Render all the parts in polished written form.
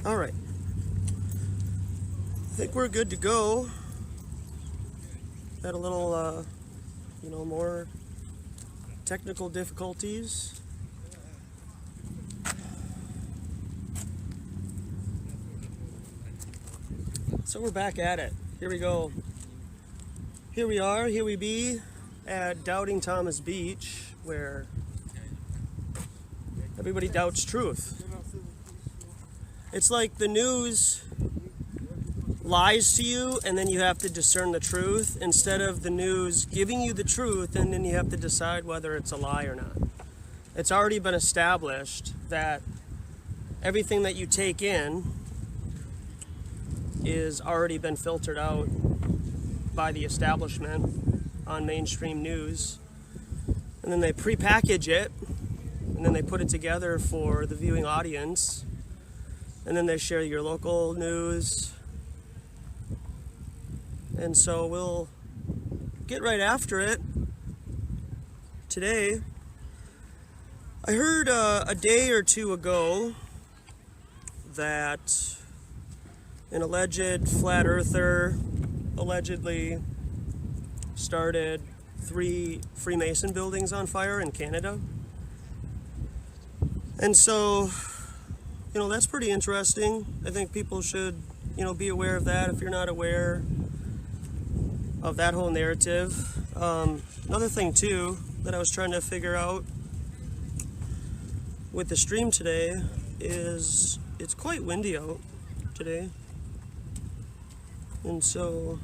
All right. I think we're good to go. Had a little, more technical difficulties. So we're back at it. Here we go. Here we are, here we be at Doubting Thomas Beach, where everybody doubts truth. It's like the news lies to you and then you have to discern the truth, instead of the news giving you the truth and then you have to decide whether it's a lie or not. It's already been established that everything that you take in is already been filtered out by the establishment on mainstream news, and then they prepackage it and then they put it together for the viewing audience, and then they share your local news. And so we'll get right after it today. I heard a day or two ago that an alleged flat earther allegedly started 3 Freemason buildings on fire in Canada. And so, that's pretty interesting. I think people should, be aware of that if you're not aware of that whole narrative. Another thing too that I was trying to figure out with the stream today is it's quite windy out today. And so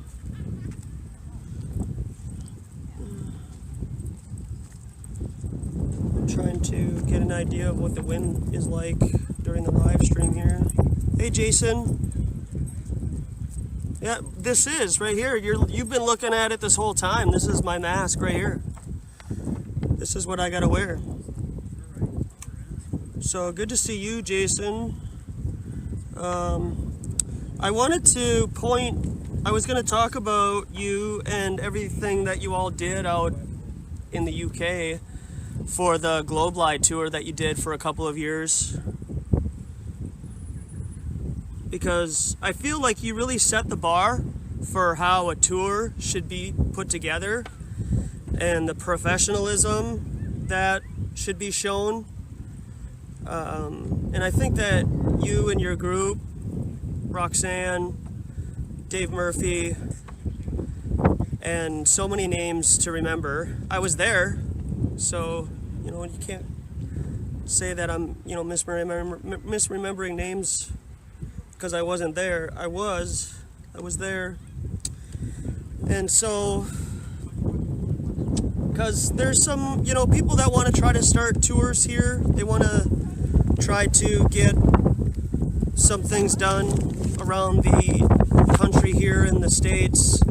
I'm trying to get an idea of what the wind is like during the live stream here. Hey Jason. Yeah, this is right here. You've been looking at it this whole time. This is my mask right here. This is what I gotta wear. So good to see you, Jason. I wanted to point, I was going to talk about you and everything that you all did out in the UK for the GlobeLive tour that you did for a couple of years. Because I feel like you really set the bar for how a tour should be put together and the professionalism that should be shown. And I think that you and your group, Roxanne, Dave Murphy, and so many names to remember. I was there, so you can't say that I'm misremembering names because I wasn't there. I was there, and so because there's some people that want to try to start tours here. They want to try to get some things done around the country here in the States,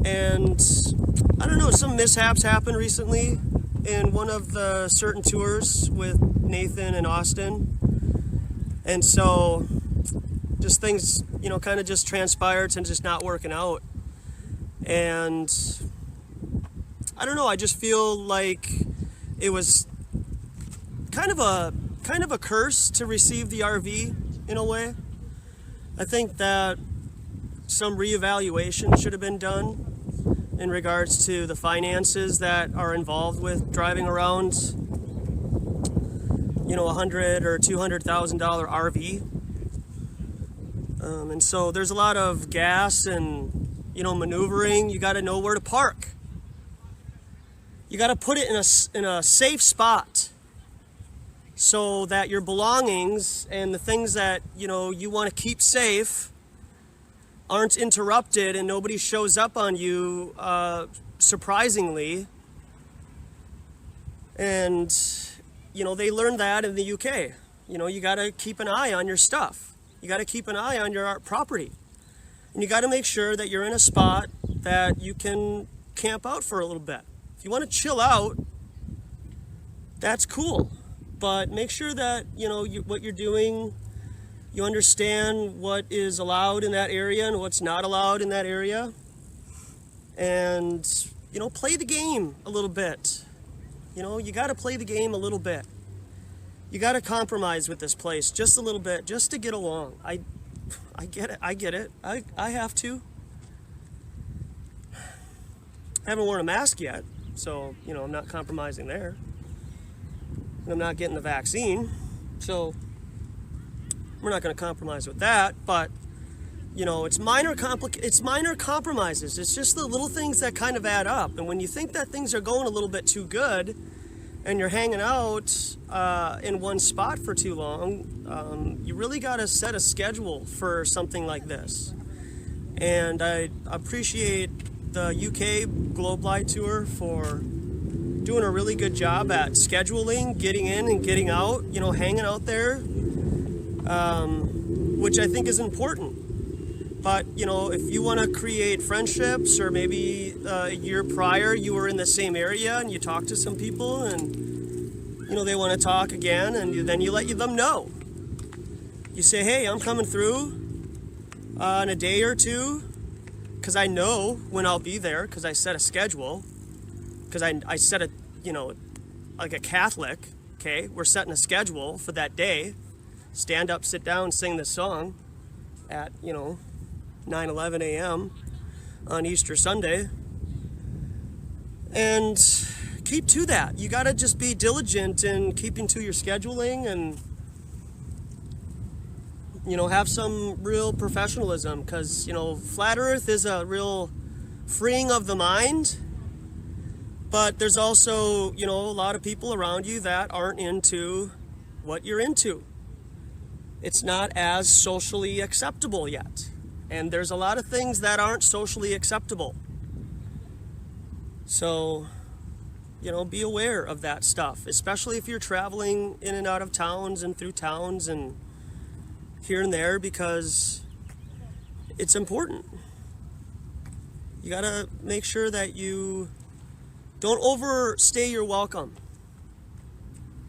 and I don't know, some mishaps happened recently in one of the certain tours with Nathan and Austin, and so just things kind of just transpired to just not working out. And I don't know, I just feel like it was kind of a curse to receive the RV in a way. I think that some reevaluation should have been done in regards to the finances that are involved with driving around, $100,000 or $200,000 RV. And so there's a lot of gas and, maneuvering. You got to know where to park. You got to put it in a safe spot, so that your belongings and the things that you want to keep safe aren't interrupted and nobody shows up on you surprisingly. And they learned that in the UK. You got to keep an eye on your stuff. You got to keep an eye on your property, and you got to make sure that you're in a spot that you can camp out for a little bit. If you want to chill out, that's cool. But make sure that, what you're doing, you understand what is allowed in that area and what's not allowed in that area. And, play the game a little bit. You got to play the game a little bit. you got to compromise with this place just a little bit, just to get along. I get it. I get it. I have to. I haven't worn a mask yet, so, you know, I'm not compromising there. And I'm not getting the vaccine, so we're not going to compromise with that. But, you know, it's minor compromises. It's just the little things that kind of add up. And when you think that things are going a little bit too good, and you're hanging out in one spot for too long, you really got to set a schedule for something like this. And I appreciate the 𝐞𝐥𝐜𝐸 Tour for doing a really good job at scheduling, getting in and getting out, you know, hanging out there, which I think is important. But, you know, if you want to create friendships, or maybe a year prior you were in the same area and you talked to some people and, you know, they want to talk again, and then you let them know. You say, hey, I'm coming through in a day or two, because I know when I'll be there, because I set a schedule, because I set a, you know, like a Catholic, okay, we're setting a schedule for that day, stand up, sit down, sing this song at, you know, 9:11 a.m. on Easter Sunday, and keep to that. You got to just be diligent in keeping to your scheduling, and, you know, have some real professionalism, because, you know, flat earth is a real freeing of the mind, but there's also, you know, a lot of people around you that aren't into what you're into. It's not as socially acceptable yet. And there's a lot of things that aren't socially acceptable. So, you know, be aware of that stuff, especially if you're traveling in and out of towns and through towns and here and there, because it's important. You gotta make sure that you don't overstay your welcome.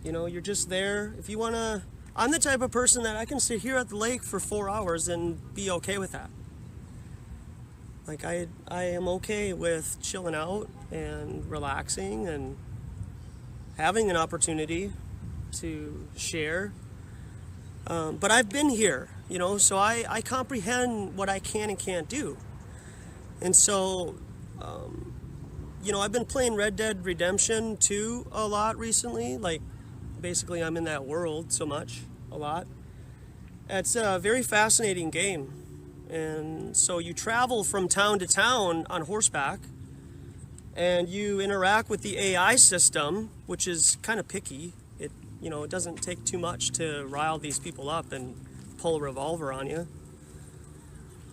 You know, you're just there. If you wanna, I'm the type of person that I can sit here at the lake for 4 hours and be okay with that. Like, I am okay with chilling out and relaxing and having an opportunity to share. But I've been here, you know, so I comprehend what I can and can't do. And so, you know, I've been playing Red Dead Redemption 2 a lot recently. Like, basically I'm in that world so much, a lot. It's a very fascinating game. And so you travel from town to town on horseback, and you interact with the AI system, which is kind of picky. It, you know, it doesn't take too much to rile these people up and pull a revolver on you.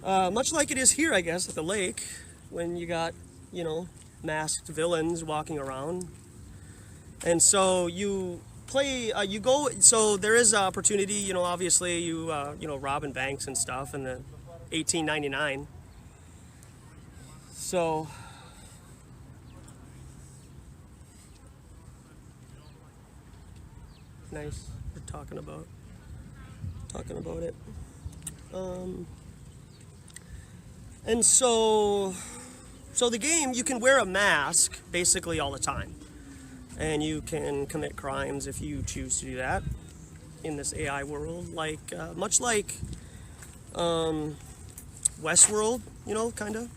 Much like it is here, I guess, at the lake, when you got, you know, masked villains walking around. And so you play, you go, so there is opportunity, you know, obviously you know, robbing banks and stuff in the 1899. So nice. We're talking about it. And so the game, you can wear a mask basically all the time, and you can commit crimes if you choose to do that in this AI world, like much like Westworld, you know, kind of.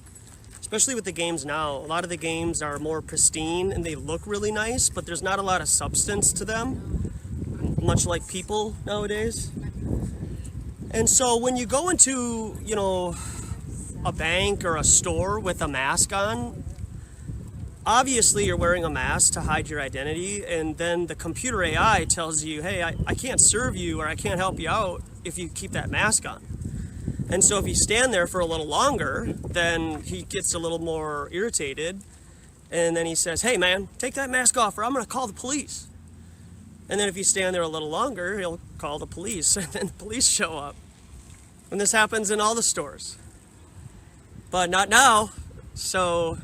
Especially with the games now. A lot of the games are more pristine and they look really nice, but there's not a lot of substance to them, much like people nowadays. And so when you go into, you know, a bank or a store with a mask on, obviously you're wearing a mask to hide your identity, and then the computer AI tells you, hey, I can't serve you, or I can't help you out if you keep that mask on. And so if you stand there for a little longer, then he gets a little more irritated, and then he says, hey man, take that mask off or I'm gonna call the police. And then if you stand there a little longer, he'll call the police, and then the police show up. And this happens in all the stores. But not now. So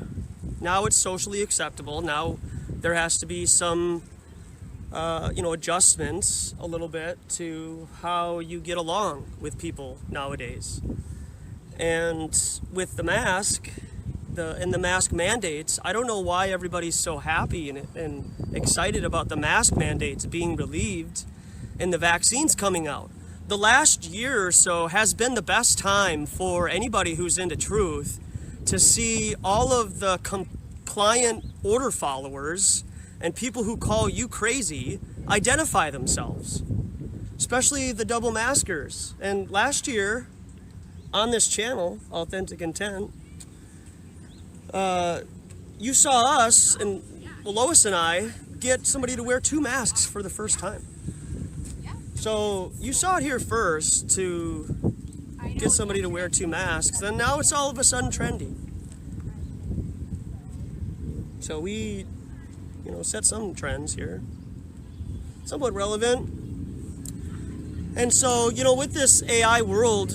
now it's socially acceptable. Now there has to be some you know, adjustments a little bit to how you get along with people nowadays. And with the mask, and the mask mandates, I don't know why everybody's so happy and excited about the mask mandates being relieved, and the vaccine's coming out. The last year or so has been the best time for anybody who's into truth to see all of the compliant order followers and people who call you crazy identify themselves, especially the double maskers. And last year on this channel, Authentic Intent, you saw us, and Lois and I, get somebody to wear 2 masks for the first time. So you saw it here first to get somebody to wear 2 masks, and now it's all of a sudden trendy. So we, set some trends here, somewhat relevant. And so, with this AI world,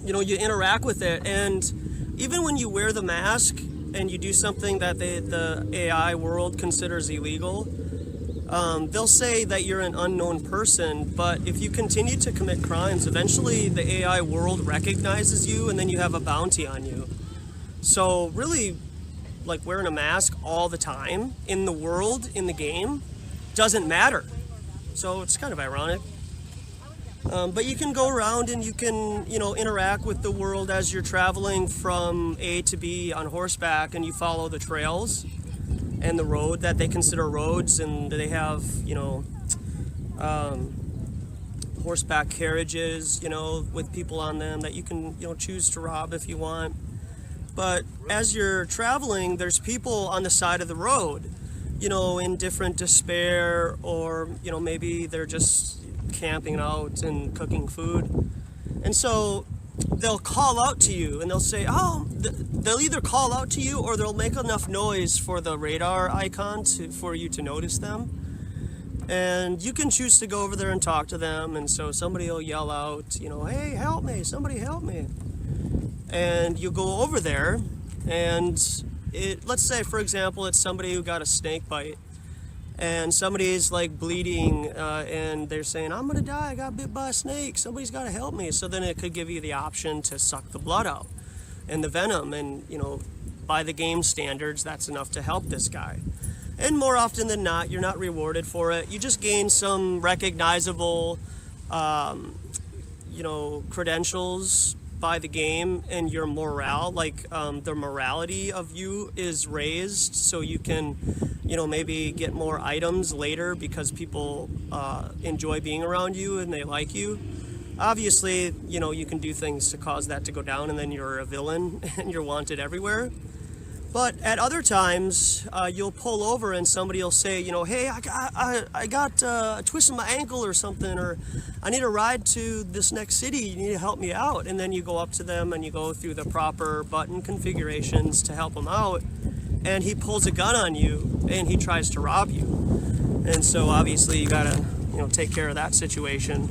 you interact with it, and even when you wear the mask and you do something that the AI world considers illegal, they'll say that you're an unknown person, but if you continue to commit crimes, eventually the AI world recognizes you and then you have a bounty on you. So really, like, wearing a mask all the time in the world, in the game, doesn't matter. So it's kind of ironic. But you can go around and you can, interact with the world as you're traveling from A to B on horseback, and you follow the trails and the road that they consider roads, and they have, horseback carriages, with people on them that you can, choose to rob if you want. But as you're traveling, there's people on the side of the road, in different despair, or, maybe they're just camping out and cooking food. And so they'll call out to you, and they'll say, they'll either call out to you or they'll make enough noise for the radar icon for you to notice them. And you can choose to go over there and talk to them. And so somebody will yell out, hey, help me, somebody help me. And you go over there, and let's say, for example, it's somebody who got a snake bite, and somebody's like bleeding, and they're saying, I'm gonna die, I got bit by a snake, somebody's gotta help me. So then it could give you the option to suck the blood out and the venom, and by the game standards, that's enough to help this guy. And more often than not, you're not rewarded for it. You just gain some recognizable credentials by the game, and your morale, the morality of you is raised, so you can maybe get more items later because people enjoy being around you and they like you. Obviously, you can do things to cause that to go down, and then you're a villain and you're wanted everywhere. But at other times, you'll pull over and somebody will say, hey, I got a twist in my ankle or something, or I need a ride to this next city, you need to help me out. And then you go up to them and you go through the proper button configurations to help them out. And he pulls a gun on you and he tries to rob you. And so obviously you gotta, take care of that situation.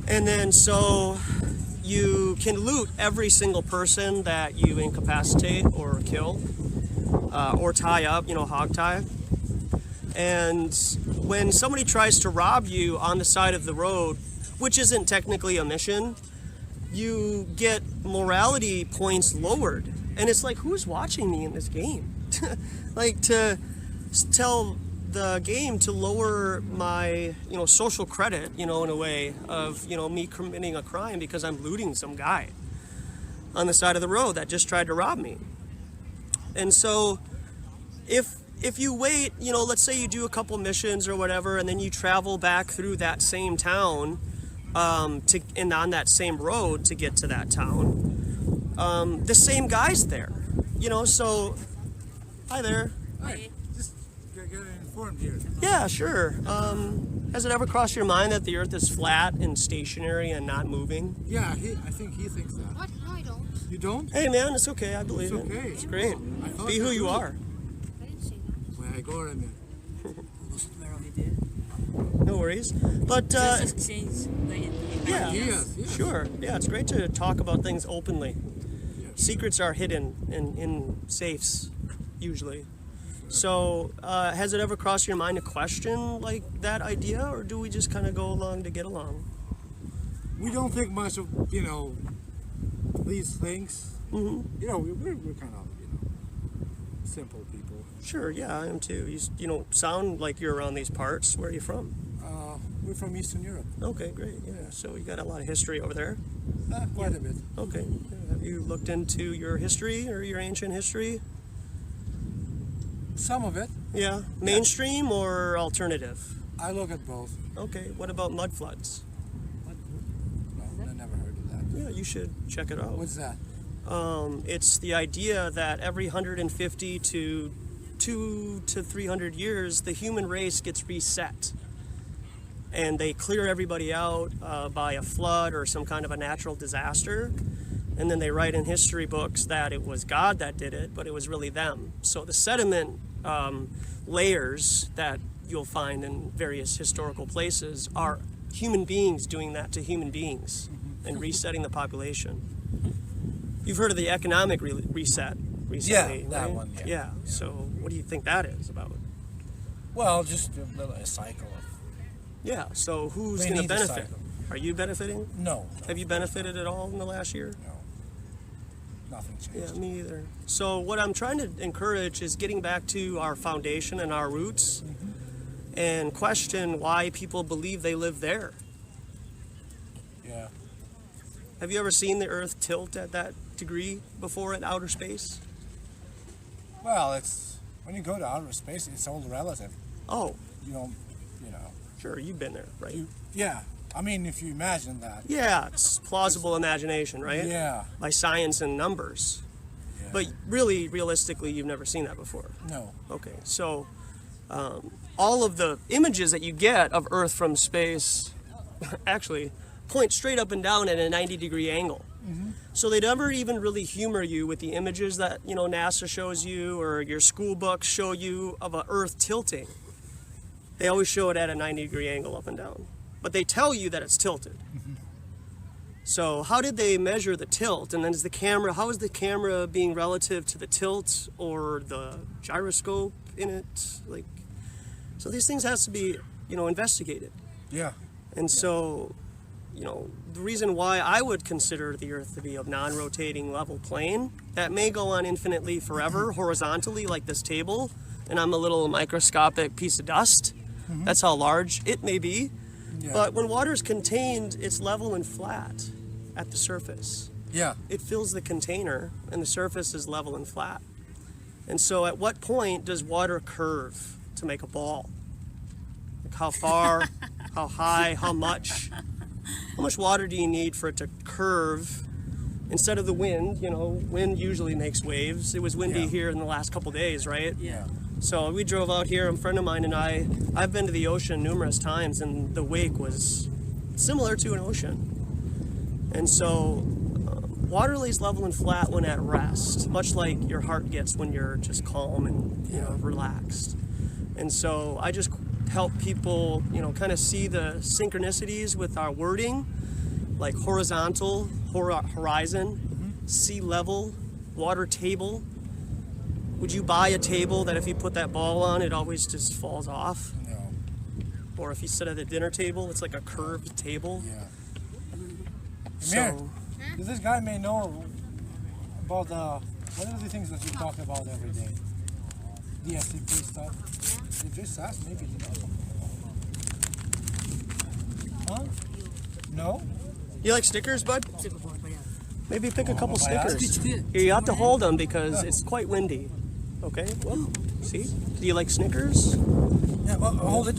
And then so you can loot every single person that you incapacitate or kill, or tie up, hog tie. And when somebody tries to rob you on the side of the road, which isn't technically a mission, you get morality points lowered. And it's like, who's watching me in this game? Like, to tell the game to lower my, social credit, in a way of, me committing a crime because I'm looting some guy on the side of the road that just tried to rob me. And so if you wait, let's say you do a couple missions or whatever, and then you travel back through that same town, and on that same road to get to that town, the same guy's there, so, hi there. Hi. Just get informed here. Yeah, sure. Has it ever crossed your mind that the Earth is flat and stationary and not moving? Yeah, I think he thinks that. What? No, I don't. You don't? Hey man, it's okay, I believe It's okay. it. It's great. Be who you are. I didn't say that. Well, I go right there. No worries. But Just exchange the yeah, Yes. sure. Yeah, it's great to talk about things openly. Yes. Secrets are hidden in safes, usually. So, has it ever crossed your mind to question like that idea, or do we just kind of go along to get along? We don't think much of, these things. Mm-hmm. We're kind of, simple people. Sure, yeah, I am too. You don't sound like you're around these parts. Where are you from? We're from Eastern Europe. Okay, great. Yeah. So you got a lot of history over there. Quite a bit. Okay. Have you looked into your history or your ancient history? Some of it. Yeah. Mainstream or alternative? I look at both. Okay. What about mud floods? No, I never heard of that. Yeah, you should check it out. What's that? It's the idea that every 150 to 200 to 300 years, the human race gets reset. And they clear everybody out by a flood or some kind of a natural disaster. And then they write in history books that it was God that did it, but it was really them. So the sediment layers that you'll find in various historical places are human beings doing that to human beings and resetting the population. You've heard of the economic reset recently, Yeah, that right? one, yeah. Yeah. So what do you think that is about? Well, just a cycle. Yeah. So who's They going to need the benefit? cycle. Are you benefiting? No. Have you benefited at all in the last year? No. Nothing changed. Yeah, me either. So what I'm trying to encourage is getting back to our foundation and our roots and question why people believe they live there. Yeah. Have you ever seen the Earth tilt at that degree before in outer space? Well, it's when you go to outer space, it's all relative. Oh, You don't, you know. sure, you've been there, right? Yeah. I mean, if you imagine that. Yeah, it's plausible imagination, right? Yeah. By science and numbers. Yeah. But really, realistically, you've never seen that before. No. Okay, so all of the images that you get of Earth from space actually point straight up and down at a 90-degree angle. So they never even really humor you with the images that, you know, NASA shows you or your school books show you of a Earth tilting. They always show it at a 90-degree angle up and down. But they tell you that it's tilted. So how did they measure the tilt? And then how is the camera being relative to the tilt or the gyroscope in it? Like, so these things has to be, you know, investigated. Yeah. And so, you know, the reason why I would consider the Earth to be a non-rotating level plane that may go on infinitely forever, horizontally like this table, and I'm a little microscopic piece of dust. That's how large it may be. Yeah. But when water is contained, it's level and flat at the surface. Yeah. It fills the container, and the surface is level and flat. And so at what point does water curve to make a ball? Like how far, how high, how much? How much water do you need for it to curve instead of the wind? You know, wind usually makes waves. It was windy Yeah. here in the last couple days, right? Yeah. So we drove out here, a friend of mine and I've been to the ocean numerous times, and the wake was similar to an ocean. And so water lays level and flat when at rest, much like your heart gets when you're just calm and, you know, relaxed. And so I just help people, you know, kind of see the synchronicities with our wording, like horizontal, horizon, sea level, water table. Would you buy a table that if you put that ball on, it always just falls off? No. Or if you sit at a dinner table, it's like a curved table. Yeah. So, This guy may know about what are the things that you talk about every day? The SCP stuff. They just asked, maybe you know. Huh? No? you like stickers, bud? Maybe pick a couple if I ask? stickers. Here, you have to hold them because it's quite windy. Okay, well, see? Do you like Snickers? Yeah, well, hold it.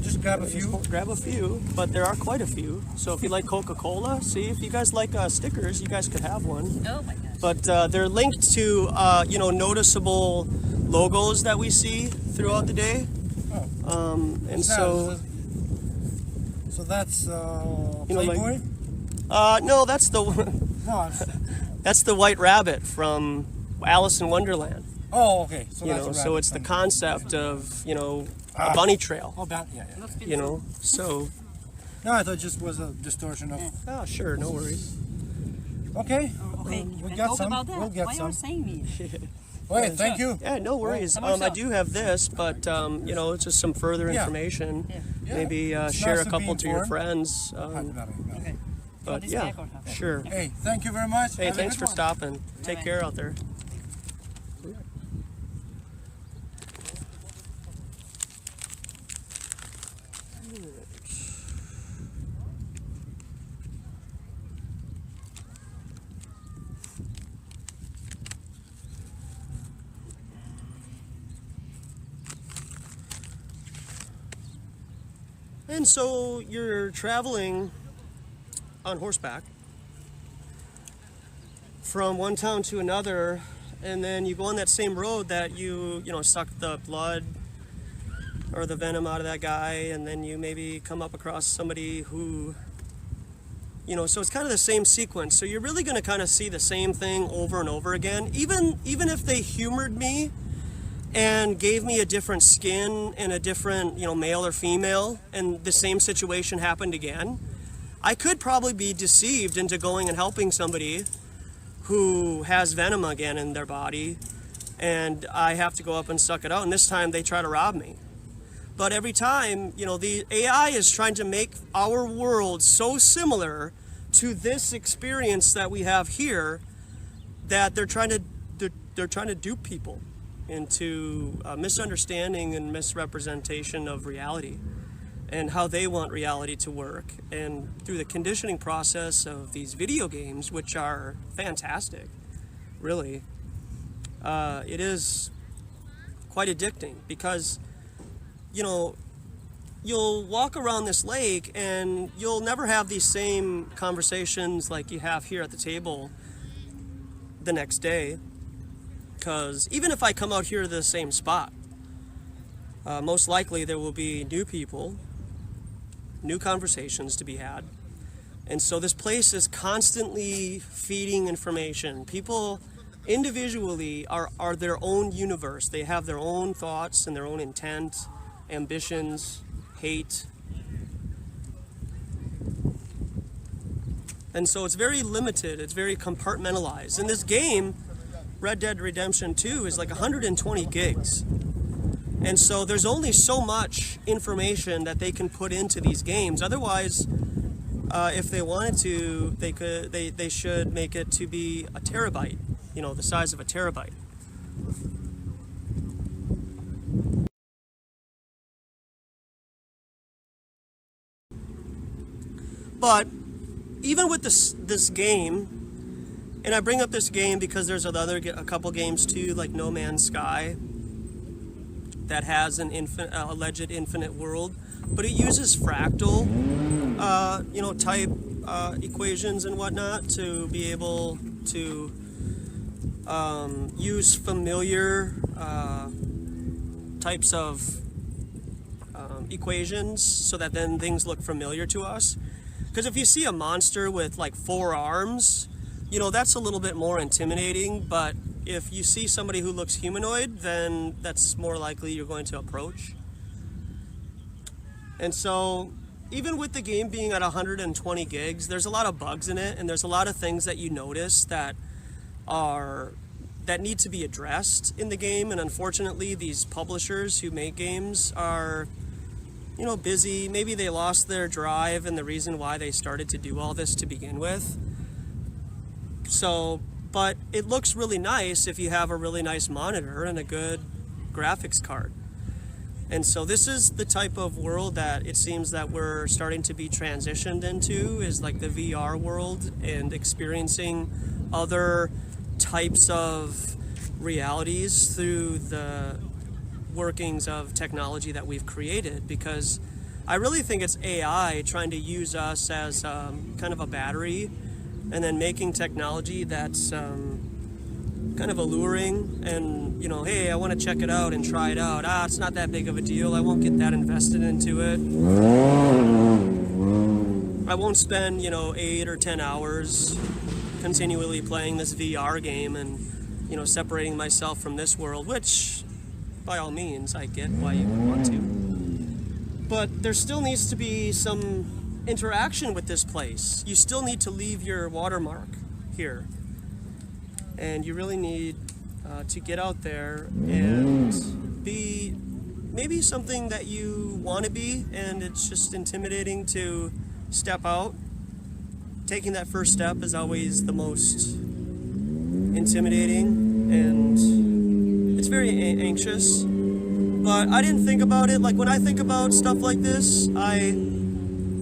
Just grab a few. Grab a few, but there are quite a few. So if you like Coca-Cola, see, if you guys like stickers, you guys could have one. Oh my gosh. But they're linked to, you know, noticeable logos that we see throughout the day. And so, So that's you know, like- Playboy? no, that's the No. that's the White Rabbit from Alice in Wonderland. Oh, okay. So You that's know, a so rabbit it's the from- concept of, you know, a bunny trail. Oh, yeah. You know, so No, I thought it just was a distortion of. oh, sure, no worries. Okay. Okay, We then got talk some. about that. We'll get Why some. are you saying me? Wait, thank you. Yeah, no worries. I do have this, but you know, it's just some further Yeah. information. Yeah. Maybe It's share nice a to couple be to your informed. friends. Okay. But this yeah, back or how? sure. Hey, thank you very much. Hey, Have a thanks good for one. stopping. Take Bye-bye. care out there. And so you're traveling on horseback from one town to another, and then you go on that same road that you sucked the blood or the venom out of that guy, and then you maybe come up across somebody who, so it's kind of the same sequence. So you're really going to kind of see the same thing over and over again, even if they humored me and gave me a different skin and a different, male or female, and the same situation happened again. I could probably be deceived into going and helping somebody who has venom again in their body, and I have to go up and suck it out, and this time they try to rob me. But every time, the AI is trying to make our world so similar to this experience that we have here that they're trying to dupe people into misunderstanding and misrepresentation of reality and how they want reality to work. And through the conditioning process of these video games, which are fantastic, really, it is quite addicting because, you'll walk around this lake and you'll never have these same conversations like you have here at the table the next day. Because even if I come out here to the same spot, most likely there will be new people, new conversations to be had. And so this place is constantly feeding information. People individually are their own universe. They have their own thoughts and their own intent, ambitions, hate. And so it's very limited, it's very compartmentalized. In this game, Red Dead Redemption 2 is like 120 gigs. And so there's only so much information that they can put into these games. Otherwise, if they wanted to, they should make it to be a terabyte, the size of a terabyte. But even with this game, and I bring up this game because there's a couple games too, like No Man's Sky, that has an alleged infinite world, but it uses fractal, type equations and whatnot to be able to use familiar types of equations so that then things look familiar to us. Because if you see a monster with like 4 arms, that's a little bit more intimidating, but if you see somebody who looks humanoid, then that's more likely you're going to approach. And so, even with the game being at 120 gigs, there's a lot of bugs in it, and there's a lot of things that you notice that need to be addressed in the game, and unfortunately, these publishers who make games are, busy. Maybe they lost their drive and the reason why they started to do all this to begin with. So, but it looks really nice if you have a really nice monitor and a good graphics card. And so this is the type of world that it seems that we're starting to be transitioned into, is like the VR world and experiencing other types of realities through the workings of technology that we've created. Because I really think it's AI trying to use us as kind of a battery, and then making technology that's kind of alluring and, hey, I want to check it out and try it out. It's not that big of a deal. I won't get that invested into it. I won't spend, 8 or 10 hours continually playing this VR game and, separating myself from this world, which, by all means, I get why you would want to. But there still needs to be some interaction with this place. You still need to leave your watermark here. And you really need to get out there and be maybe something that you want to be, and it's just intimidating to step out. Taking that first step is always the most intimidating, and it's very anxious. But I didn't think about it. Like, when I think about stuff like this, I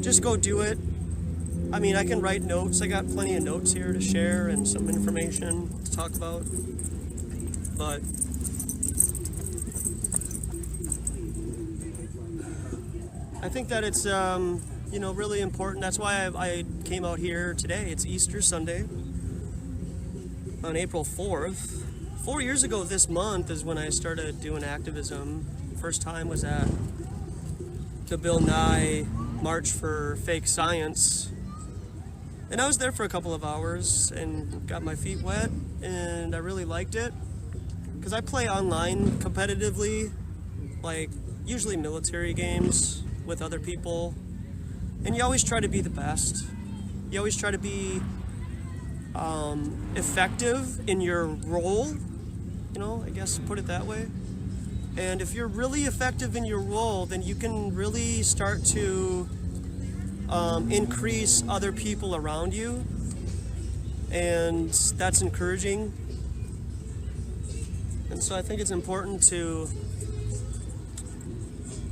just go do it. I mean, I can write notes. I got plenty of notes here to share and some information to talk about. But I think that it's you know, really important. That's why I came out here today. It's Easter Sunday on April 4th. 4 years ago this month is when I started doing activism. First time was at the Bill Nye March for Fake Science. And I was there for a couple of hours and got my feet wet, and I really liked it. Because I play online competitively, like usually military games with other people. And you always try to be the best. You always try to be effective in your role, you know, I guess put it that way. And if you're really effective in your role, then you can really start to increase other people around you. And that's encouraging. And so I think it's important to,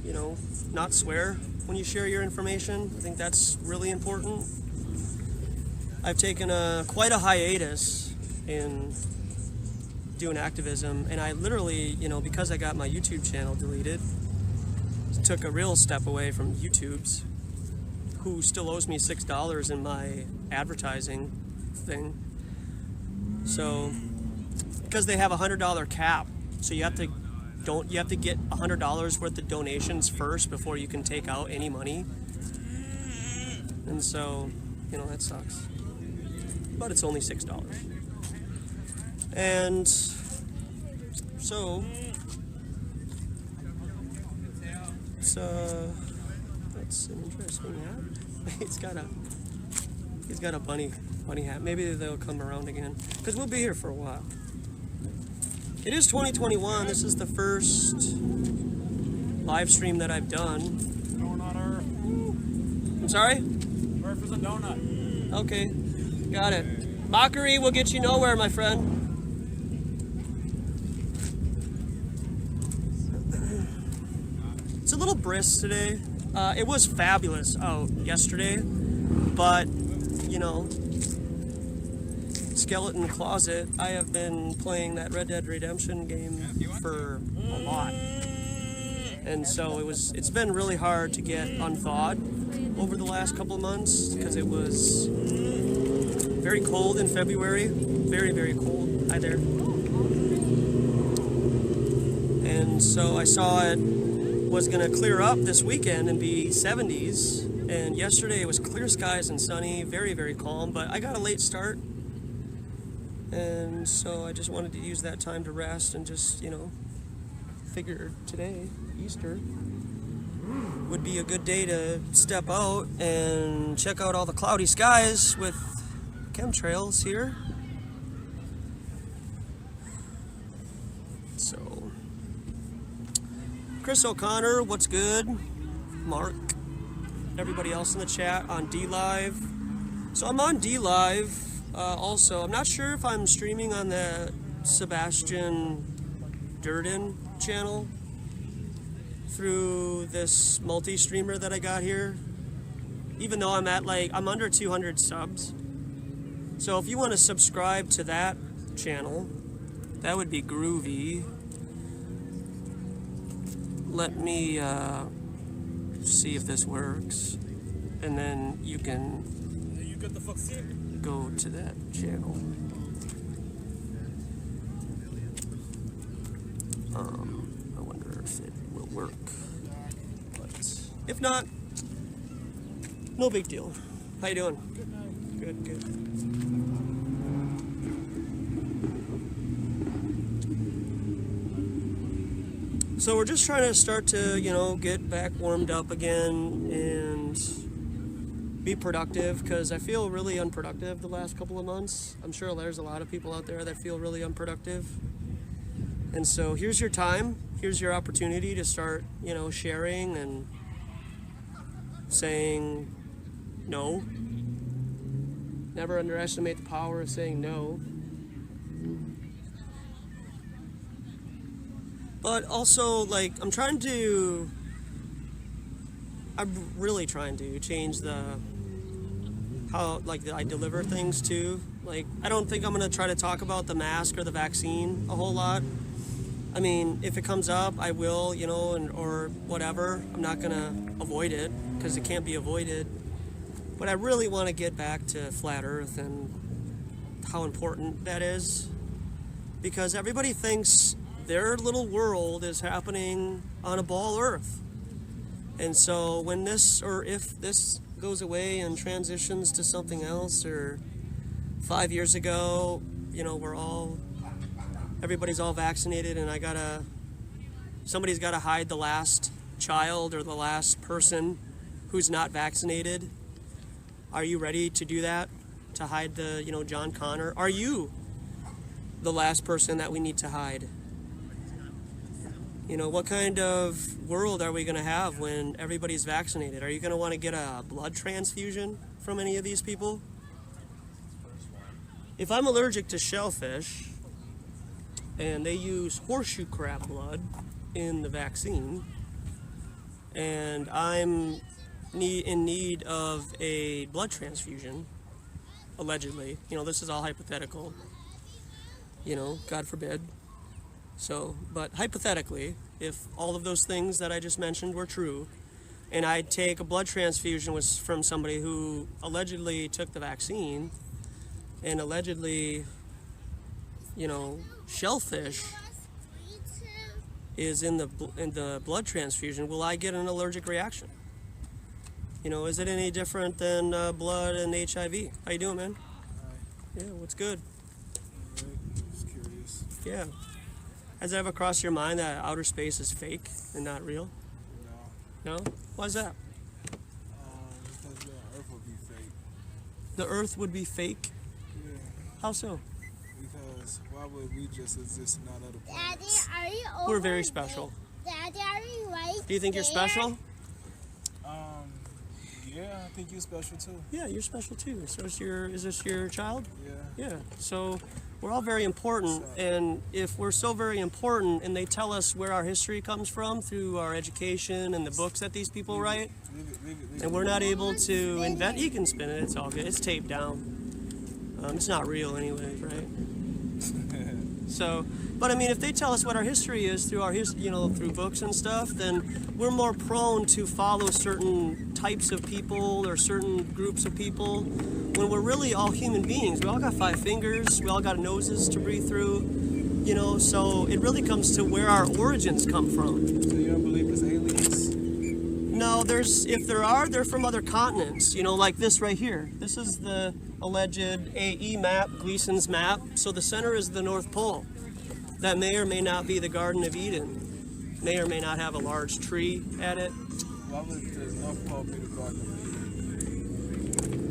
you know, not swear when you share your information. I think that's really important. I've taken quite a hiatus in doing activism, and I literally, you know, because I got my YouTube channel deleted, took a real step away from YouTube's, who still owes me $6 in my advertising thing. So, because they have a $100 cap, so you have to get $100 worth of donations first before you can take out any money. And so, you know, that sucks. But it's only $6. And so that's an interesting hat. he's got a bunny hat. Maybe they'll come around again, because we'll be here for a while. It is 2021. This is the first live stream that I've done. Donut. I'm sorry? Earth is a donut. Okay, got it. Mockery will get you nowhere, my friend. It's a little brisk today. It was fabulous out yesterday, but, you know, Skeleton Closet, I have been playing that Red Dead Redemption game for a lot. And so it's been really hard to get unthawed over the last couple of months, because it was very cold in February. Very, very cold. Hi there. And so I saw it was going to clear up this weekend and be 70s. And yesterday it was clear skies and sunny, very, very calm. But I got a late start. And so I just wanted to use that time to rest and just, you know, figure today, Easter, would be a good day to step out and check out all the cloudy skies with chemtrails here. So, Chris O'Connor, what's good? Mark, everybody else in the chat on DLive. So I'm on DLive. Also, I'm not sure if I'm streaming on the Sebastian Durden channel through this multi-streamer that I got here, even though I'm under 200 subs. So if you want to subscribe to that channel, that would be groovy. Let me see if this works, and then you can go to that channel. I wonder if it will work, but if not, no big deal. How you doing? Good, good. So we're just trying to start to, you know, get back warmed up again and be productive, because I feel really unproductive the last couple of months. I'm sure there's a lot of people out there that feel really unproductive. And so here's your time, here's your opportunity to start, you know, sharing and saying no. Never underestimate the power of saying no. But also, like, I'm really trying to change how I deliver things too. Like, I don't think I'm gonna try to talk about the mask or the vaccine a whole lot. I mean, if it comes up, I will, you know, or whatever. I'm not going to avoid it because it can't be avoided. But I really want to get back to flat Earth and how important that is. Because everybody thinks their little world is happening on a ball Earth. And so when this, or if this goes away and transitions to something else, or 5 years ago, you know, everybody's all vaccinated and somebody's gotta hide the last child or the last person who's not vaccinated. Are you ready to do that? To hide the, you know, John Connor? Are you the last person that we need to hide? You know, what kind of world are we going to have when everybody's vaccinated? Are you going to want to get a blood transfusion from any of these people? If I'm allergic to shellfish and they use horseshoe crab blood in the vaccine and I'm in need of a blood transfusion, allegedly, you know, this is all hypothetical, you know, God forbid. So, but hypothetically, if all of those things that I just mentioned were true, and I take a blood transfusion from somebody who allegedly took the vaccine, and allegedly, you know, shellfish is in the blood transfusion, will I get an allergic reaction? You know, is it any different than blood and HIV? How you doing, man? Hi. Yeah, what's good? Just curious. Yeah. Has it ever crossed your mind that outer space is fake and not real? No. No? Why is that? Because the Earth would be fake. The Earth would be fake? Yeah. How so? Because why would we just exist and not other Daddy, planets? are you over We're very special. Daddy, are you right Do you think you're there? special? Yeah, I think you're special too. Yeah, you're special too. So is this your child? Yeah. Yeah. So we're all very important, and if we're so very important and they tell us where our history comes from through our education and the books that these people write, Leave and we're not able to invent, you can spin it, it's all good. It's taped down. It's not real anyway, right? So, but I mean, if they tell us what our history is through through books and stuff, then we're more prone to follow certain types of people or certain groups of people when we're really all human beings. We all got 5 fingers, we all got noses to breathe through, you know, so it really comes to where our origins come from. So you don't believe it's aliens? No, if there are, they're from other continents, you know, like this right here. This is the alleged AE map, Gleason's map. So the center is the North Pole. That may or may not be the Garden of Eden. May or may not have a large tree at it. Why would the North Pole be the Garden of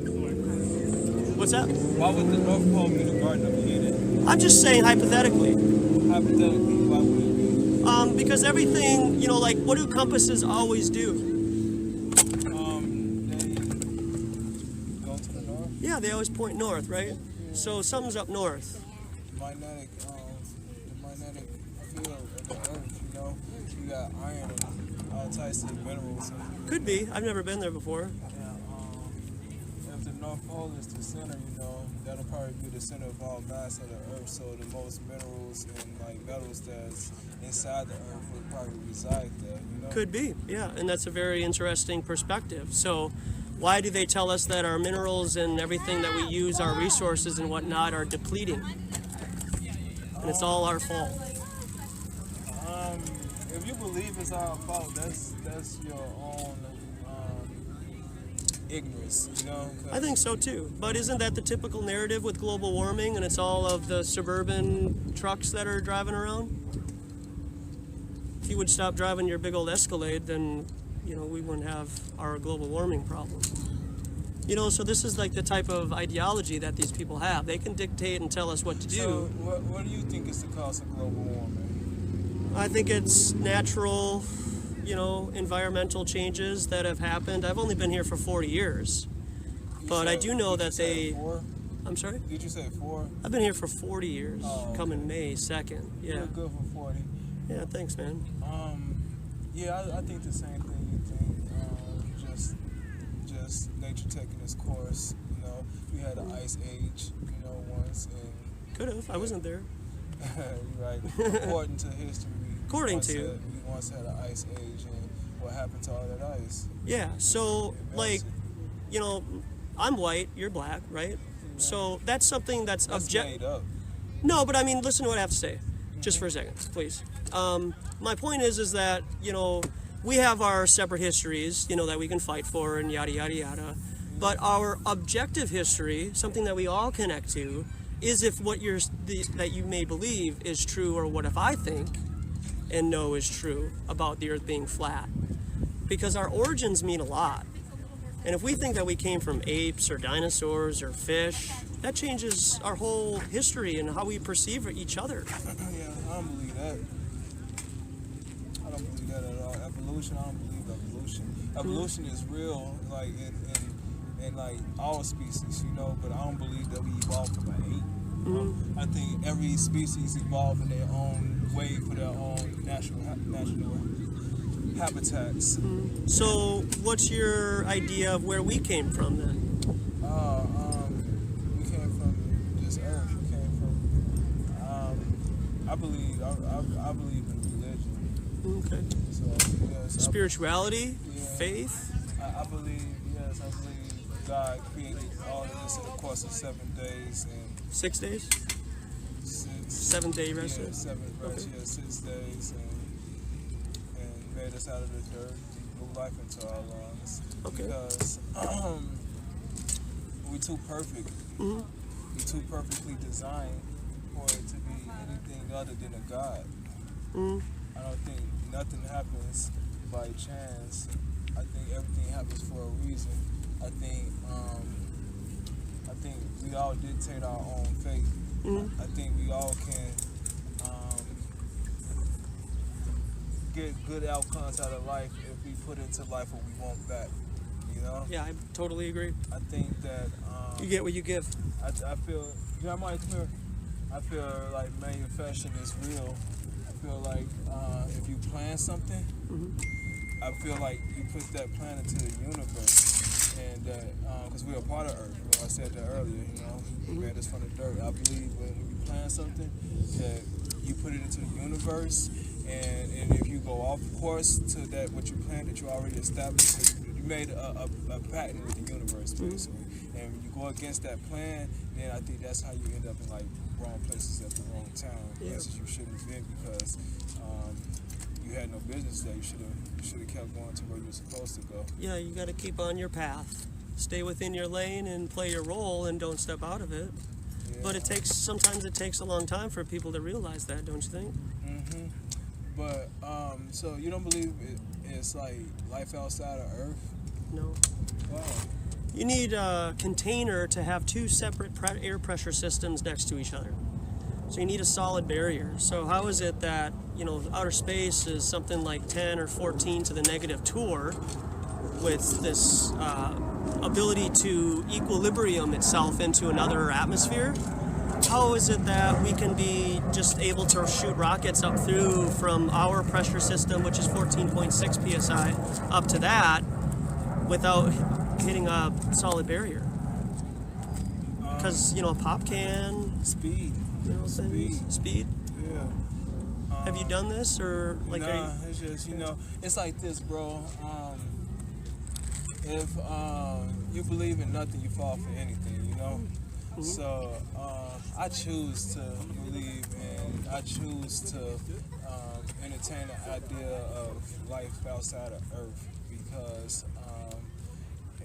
Eden? What's that? Why would the North Pole be the Garden of Eden? I'm just saying hypothetically. Hypothetically, why would it be? Because everything, you know, like what do compasses always do? They go to the north. Yeah, they always point north, right? So something's up north. The magnetic field of the Earth, you know, you got iron and all types of minerals. Could be. I've never been there before. And if the North Pole is the center, you know, that'll probably be the center of all mass of the Earth. So the most minerals and like metals that's inside the Earth would probably reside there, you know. Could be, yeah, and that's a very interesting perspective. So why do they tell us that our minerals and everything that we use, our resources and whatnot, are depleting? And it's all our fault. If you believe it's our fault, that's your own ignorance, you know. I think so too. But isn't that the typical narrative with global warming, and it's all of the suburban trucks that are driving around? If you would stop driving your big old Escalade, then, you know, we wouldn't have our global warming problem. You know, so this is like the type of ideology that these people have. They can dictate and tell us what to do. So what do you think is the cause of global warming? I think it's natural, you know, environmental changes that have happened. I've only been here for 40 years, but I do know that they... 4? I'm sorry? Did you say 4? I've been here for 40 years, Oh, okay. coming May 2nd. Yeah. You're good for 40. Yeah, thanks, man. Yeah, I think the same thing you think. Just nature taking its course. You know, we had an ice age, you know, once, and Could have. I wasn't there. Right. According to history, we once had an ice age, and what happened to all that ice? Yeah, so, It like, melted. you know, I'm white, you're black, right? So that's something that's That's objective. made up. No, but I mean, listen to what I have to say, just for a second, please. My point is that, you know, we have our separate histories, you know, that we can fight for and yada, yada, yada. But our objective history, something that we all connect to, is if what that you may believe is true, or what if I think and know is true about the earth being flat. Because our origins mean a lot. And if we think that we came from apes or dinosaurs or fish, that changes our whole history and how we perceive each other. Yeah, I don't believe that. I don't believe that at all. Evolution, I don't believe evolution. Evolution is real, like in like all species, you know. But I don't believe that we evolved from an ape. I think every species evolved in their own way for their own natural habitats. So, what's your idea of where we came from then? We came from this earth. We came from. I believe in religion. Okay. So yes, Spirituality, Yeah. faith. I believe God created all of this in the course of 7 days and 6 days. 6. 7 day rest. Yeah, 7 rest. Okay. Yeah, 6 days and made us out of the dirt, blew life into our lungs. Okay. Because we're too perfect. Mhm. We're too perfectly designed for it to be anything other than a God. Mhm. I don't think nothing happens by chance. I think everything happens for a reason. I think we all dictate our own fate. I think we all can get good outcomes out of life if we put into life what we want back. You know? Yeah, I totally agree. I think that You get what you give. I feel, Jeremiah, come here. I feel like manufacturing is real. I feel like if you plan something, I feel like you put that plan into the universe, and because we're a part of Earth. You know, I said that earlier. You know, we made us from the dirt. I believe when you plan something, that you put it into the universe, and if you go off course to that what you planned that you already established, you made a pact with the universe basically. And when you go against that plan, then I think that's how you end up in like wrong places at the wrong time. Places you shouldn't have been because you had no business there. You should have kept going to where you were supposed to go. Yeah, you got to keep on your path. Stay within your lane and play your role, and don't step out of it. Yeah. But sometimes it takes a long time for people to realize that, don't you think? But so you don't believe it's like life outside of Earth? No. Wow. You need a container to have two separate air pressure systems next to each other. So you need a solid barrier. So how is it that, you know, outer space is something like 10 or 14 to the negative torr with this ability to equilibrium itself into another atmosphere? How is it that we can be just able to shoot rockets up through from our pressure system, which is 14.6 psi, up to that without hitting a solid barrier? Because, you know, a pop can, Speed. you know, speed. Yeah. Have you done this, or like? Nah, it's just, you know, it's like this, bro. If you believe in nothing, you fall for anything, you know. So I choose to believe and I choose to entertain the idea of life outside of Earth because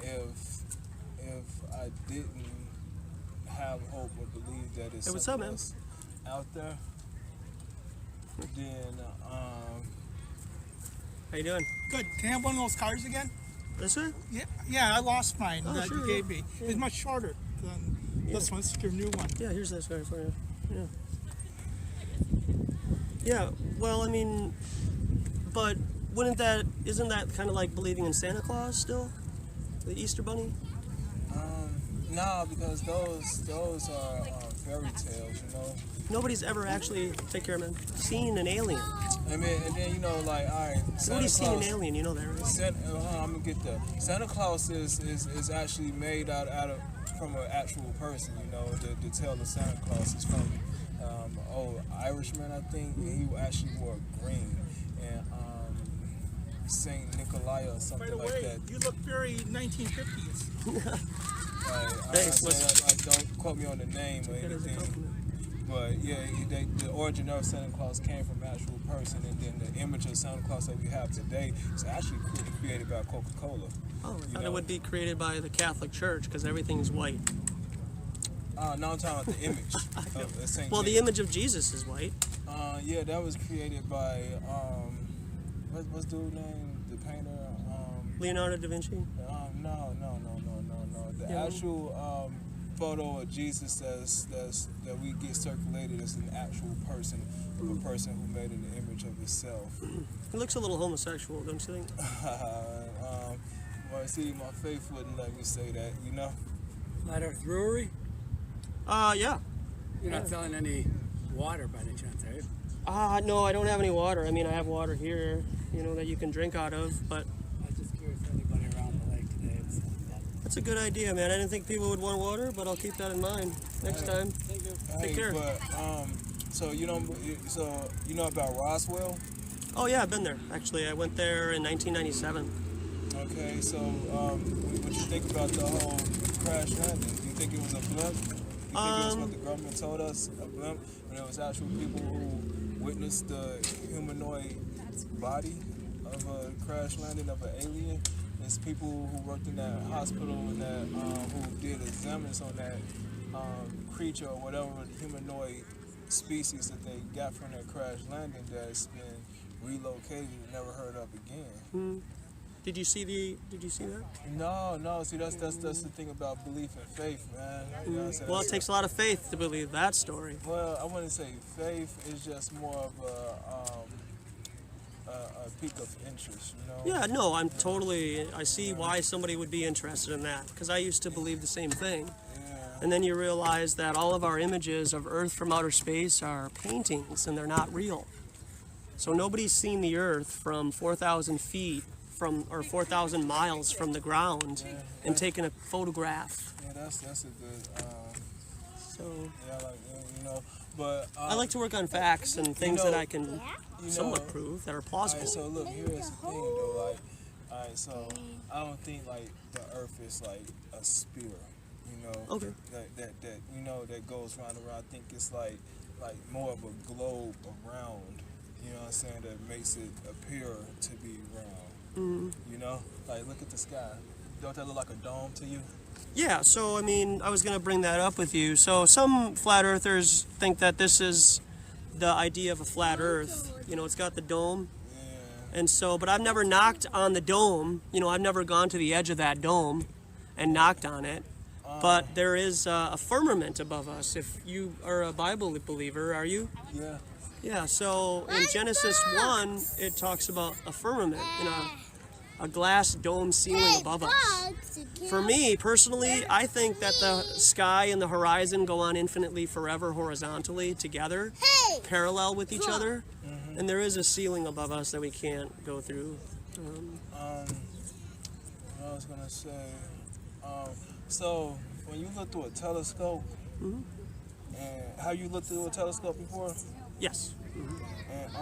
if I didn't have hope or believe that it's Hey, what's something up, man? else out there, then How you doing? Good. Can I have one of those cars again? This one? Yeah, I lost mine Oh, that sure, you gave me. It's much shorter than this one. This is your new one. Yeah, here's this guy for you. Yeah. Yeah. Well, I mean, but isn't that kind of like believing in Santa Claus still? The Easter Bunny? No, because those are fairy tales, you know. Nobody's ever actually, take care, man, seen an alien. I mean, and then you know, like, all right, Santa Nobody's seen an Claus. alien, you know that, right? I'm gonna get that. Santa Claus is actually made out of from an actual person, you know. The tale of Santa Claus is from old Irishman, I think, and he actually wore green. And Saint Nikolai or By something the like way, that. you look very 1950s. Thanks, don't quote me on the name or That is a anything. compliment. But yeah, the origin of Santa Claus came from an actual person, and then the image of Santa Claus that we have today is actually created by Coca-Cola. Oh, I thought it would be created by the Catholic Church because everything's white. No, I'm talking about the image of Saint. Well, the Nick. image of Jesus is white. Yeah, that was created by what's the dude's name? The painter. Leonardo da Vinci. No. The Yeah. actual photo of Jesus that we get circulated is an actual person of a person who made an image of himself. He looks a little homosexual, don't you think? Well, see, my faith wouldn't let me say that, you know. Flat Earth Brewery? Yeah. You're not selling any water by any chance, are you? No, I don't have any water. I mean, I have water here, that you can drink out of, but I was just curious if anybody around the lake today was selling that. that's a good idea, man. I didn't think people would want water, but I'll keep that in mind next time. Thank you. Take care. But so you know about Roswell? Oh, yeah, I've been there. Actually, I went there in 1997. Okay, so what you think about the whole crash landing? Do you think it was a blimp? Do you think it was what the government told us, a blimp, when there was actual people who witnessed the humanoid body of a crash landing of an alien? There's people who worked in that hospital and that who did examinations on that creature or whatever humanoid species that they got from that crash landing that's been relocated and never heard of again. Did you see that? No. See, that's the thing about belief and faith, man. You know what I'm saying? Well, it takes a lot of faith to believe that story. Well, I wouldn't say faith. It's just more of a peak of interest, you know. Yeah, no, I see why somebody would be interested in that, because I used to believe the same thing. Yeah. And then you realize that all of our images of Earth from outer space are paintings and they're not real. So nobody's seen the Earth from 4,000 feet or 4,000 miles from the ground and taken a photograph. Yeah, that's a good. So Yeah, you know, but I like to work on facts and things that I can you somewhat know, prove that are Alright, plausible. so look, here's the thing though, like, alright, so I don't think like the Earth is like a sphere, you know. Okay. That you know that goes round and round. I think it's like more of a globe around. You know what I'm saying? That makes it appear to be round. You know, like look at the sky. Don't that look like a dome to you? Yeah, so I mean, I was going to bring that up with you. So some flat earthers think that this is the idea of a flat Earth. It's got the dome. Yeah. And so, but I've never knocked on the dome. I've never gone to the edge of that dome and knocked on it. But there is a firmament above us. If you are a Bible believer, are you? Yeah. Yeah, so in Genesis 1, it talks about a firmament, a glass dome ceiling above us. For me, personally, I think that the sky and the horizon go on infinitely forever horizontally together, parallel with each other. And there is a ceiling above us that we can't go through. What I was gonna say. So when you look through a telescope, and have you looked through a telescope before? Yes. And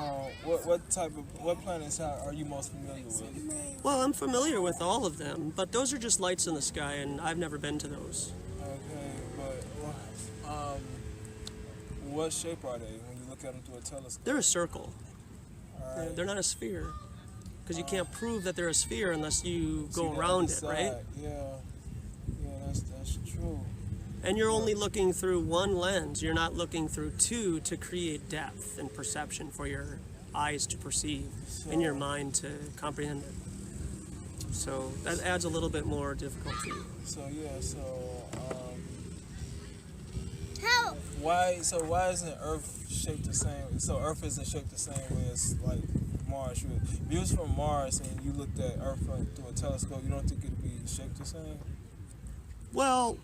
what planets are you most familiar with? Well, I'm familiar with all of them, but those are just lights in the sky, and I've never been to those. Okay, but what shape are they when you look at them through a telescope? They're a circle. Alright. They're not a sphere. Because you can't prove that they're a sphere unless you See go the around other it, right? side. Yeah, that's true. And you're only looking through one lens. You're not looking through two to create depth and perception for your eyes to perceive and your mind to comprehend it. So that adds a little bit more difficulty. Why isn't Earth shaped the same? So Earth isn't shaped the same way as like Mars. Views from Mars and you looked at Earth through a telescope. You don't think it'd be shaped the same? Well,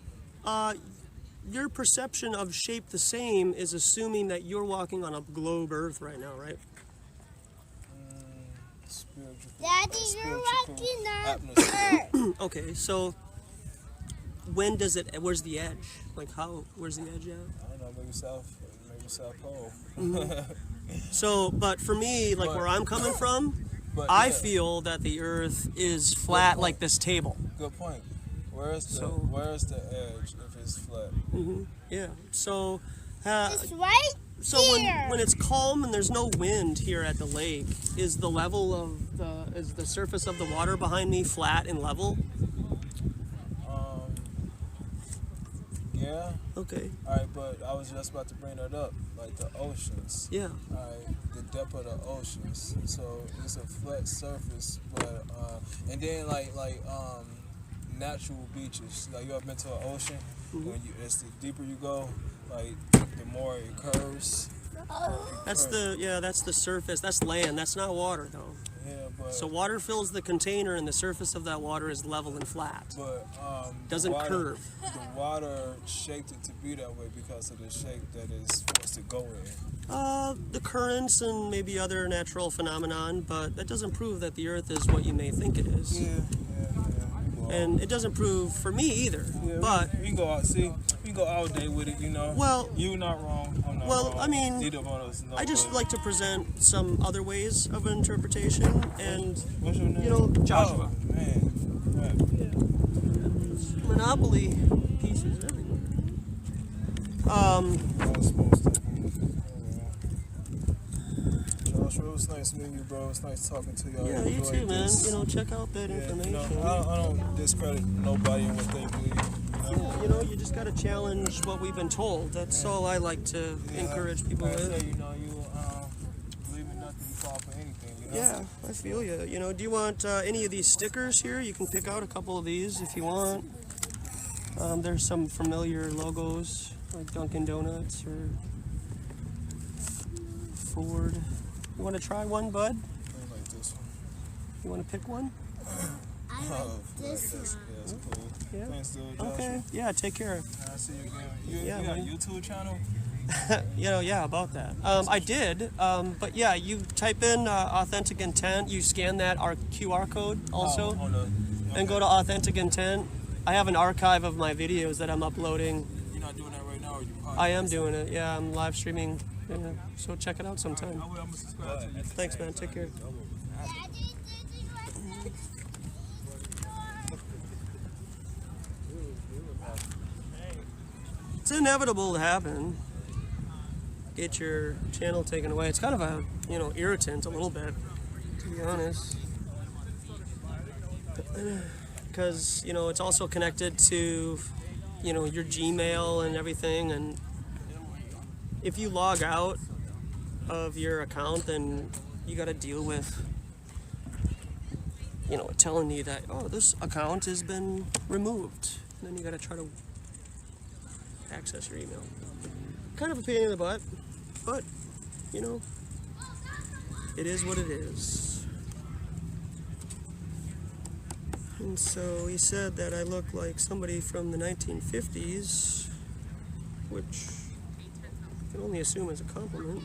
your perception of shape the same is assuming that you're walking on a globe Earth right now, right? Spiritual. Daddy, you're walking atmosphere. Okay, so where's the edge? Like where's the edge at? I don't know, maybe south, maybe South Pole. So, but for me, like But- where I'm coming from, But I yeah, feel that the Earth is flat point. like this table. good point. Where's the So- where's the edge if it's flat? Yeah. So, It's right so here. when it's calm and there's no wind here at the lake, is the level of the surface of the water behind me flat and level? Yeah. Okay. All right, but I was just about to bring that up, like the oceans. Yeah. All right, the depth of the oceans. So it's a flat surface, but and then like natural beaches. Like you ever been to an ocean? When you, it's the deeper you go, like the more it curves. That's the surface. That's land. That's not water though. Yeah, but So water fills the container and the surface of that water is level and flat. but Doesn't the water, curve. The water shaped it to be that way because of the shape that it's supposed to go in. The currents and maybe other natural phenomenon, but that doesn't prove that the Earth is what you may think it is. Yeah. And it doesn't prove for me either. Yeah, But we can go out. See, we can go all day with it. You know. Well- you not wrong. I'm not well, wrong. I mean, Neither one of us know, I just but- like to present some other ways of interpretation, and What's your name? you know, Joshua. Oh, man. Right. Monopoly pieces everywhere. I was supposed to. Joshua, it was nice meeting you, bro. It's nice talking to y'all. Yeah, you Enjoyed too, man. this. You know, check out that Yeah, information. I don't discredit nobody and what they believe. You know, you just got to challenge what we've been told. That's all I like to encourage people Like I with. say, you know, you believe in nothing, you fall for anything. You know? Yeah, I feel you. You know, do you want any of these stickers here? You can pick out a couple of these if you want. There's some familiar logos like Dunkin' Donuts or Ford. You want to try one, bud? I like this one. You want to pick one? I like this that's, one. yeah, that's cool. Yeah. Thanks, dude. Joshua. Okay. Yeah, take care. I see you again. You Yeah, got a man. YouTube channel? You know, yeah, about that. I did, but yeah, you type in authentic intent. You scan that our QR code also, Oh, on the, and go to authentic intent. I have an archive of my videos that I'm uploading. You're not doing that right now, or you I am doing it. Yeah, I'm live streaming. Yeah, so check it out sometime. I'm gonna subscribe to you. Thanks, man. Take care. Daddy, this is right. It's inevitable to happen. Get your channel taken away. It's kind of a, you know, irritant a little bit, to be honest. Because, you know, it's also connected to, you know, your Gmail and everything. And if you log out of your account, then you got to deal with, you know, it telling you that, oh, this account has been removed. And then you got to try to access your email. Kind of a pain in the butt, but, you know, it is what it is. And so he said that I look like somebody from the 1950s, which I can only assume is a compliment.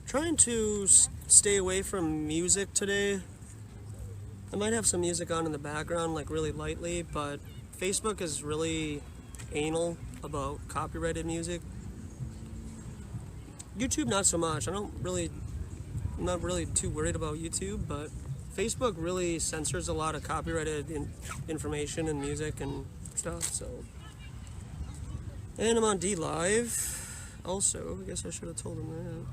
Trying to stay away from music today. I might have some music on in the background, like really lightly, but Facebook is really anal about copyrighted music. YouTube, not so much. I'm not really too worried about YouTube, but Facebook really censors a lot of copyrighted information and music and stuff, so. And I'm on D Live also. I guess I should have told him that.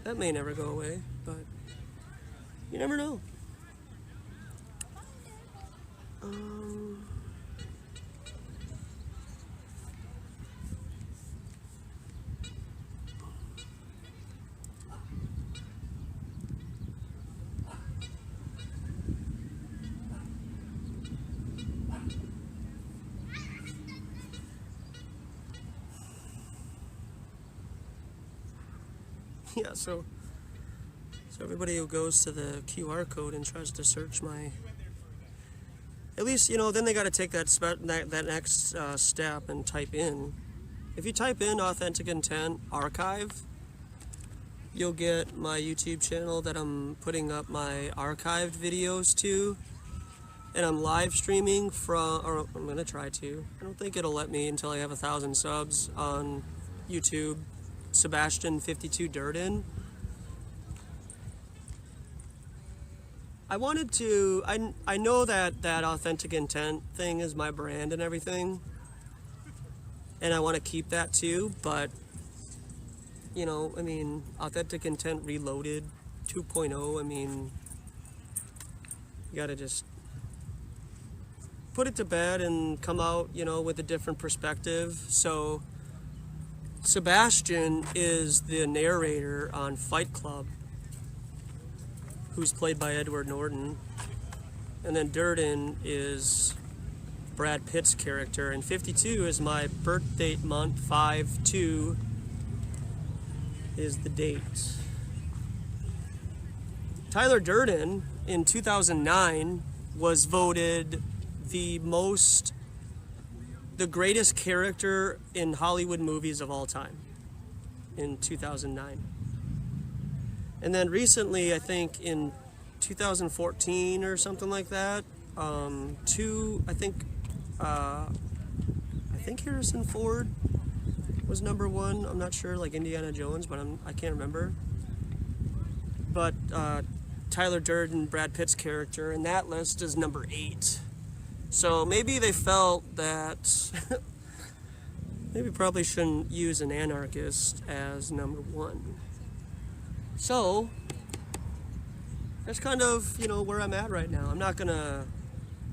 That may never go away, but You never know. Yeah, so everybody who goes to the QR code and tries to search my, at least, you know, then they got to take that next step and type in. If you type in Authentic Intent Archive, you'll get my YouTube channel that I'm putting up my archived videos to, and I'm live streaming from, or I'm gonna try to. I don't think it'll let me until I have 1,000 subs on YouTube. Sebastian52 Durden. I wanted to, I know that Authentic Intent thing is my brand and everything, and I want to keep that too, but, you know, I mean, Authentic Intent Reloaded 2.0, I mean, you gotta just put it to bed and come out, you know, with a different perspective. So Sebastian is the narrator on Fight Club, who's played by Edward Norton, and then Durden is Brad Pitt's character, and 52 is my birth date month. 5/2 is the date. Tyler Durden in 2009 was voted the greatest character in Hollywood movies of all time in 2009. And then recently, I think in 2014 or something like that, I think Harrison Ford was number one. I'm not sure, like Indiana Jones, but I can't remember. But Tyler Durden, Brad Pitt's character, in that list is number 8. So maybe they felt that maybe probably shouldn't use an anarchist as number 1. So that's kind of, you know, where I'm at right now. I'm not gonna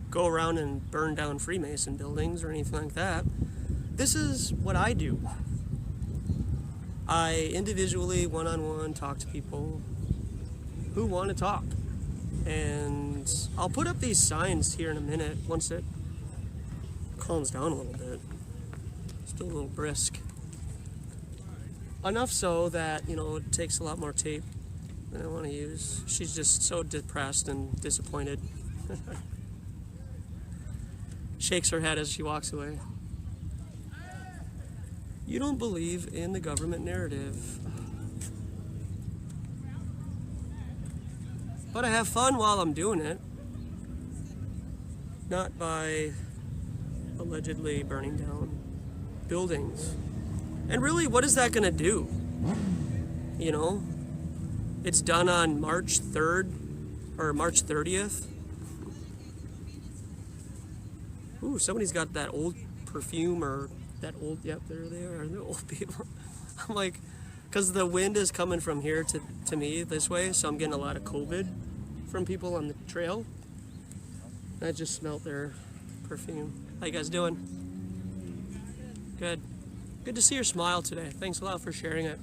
go around and burn down Freemason buildings or anything like that. This is what I do. I individually, one-on-one, talk to people who want to talk. And I'll put up these signs here in a minute once it calms down a little bit. Still a little brisk. Enough so that, you know, it takes a lot more tape than I want to use. She's just so depressed and disappointed. Shakes her head as she walks away. You don't believe in the government narrative. But I have fun while I'm doing it. Not by allegedly burning down buildings. And really, what is that gonna do? You know? It's done on March 3rd, or March 30th. Ooh, somebody's got that old perfume, or that old, yep, there they are, they're old people. I'm like, because the wind is coming from here to me this way, so I'm getting a lot of COVID from people on the trail. I just smelled their perfume. How you guys doing? Good. Good to see your smile today. Thanks a lot for sharing it.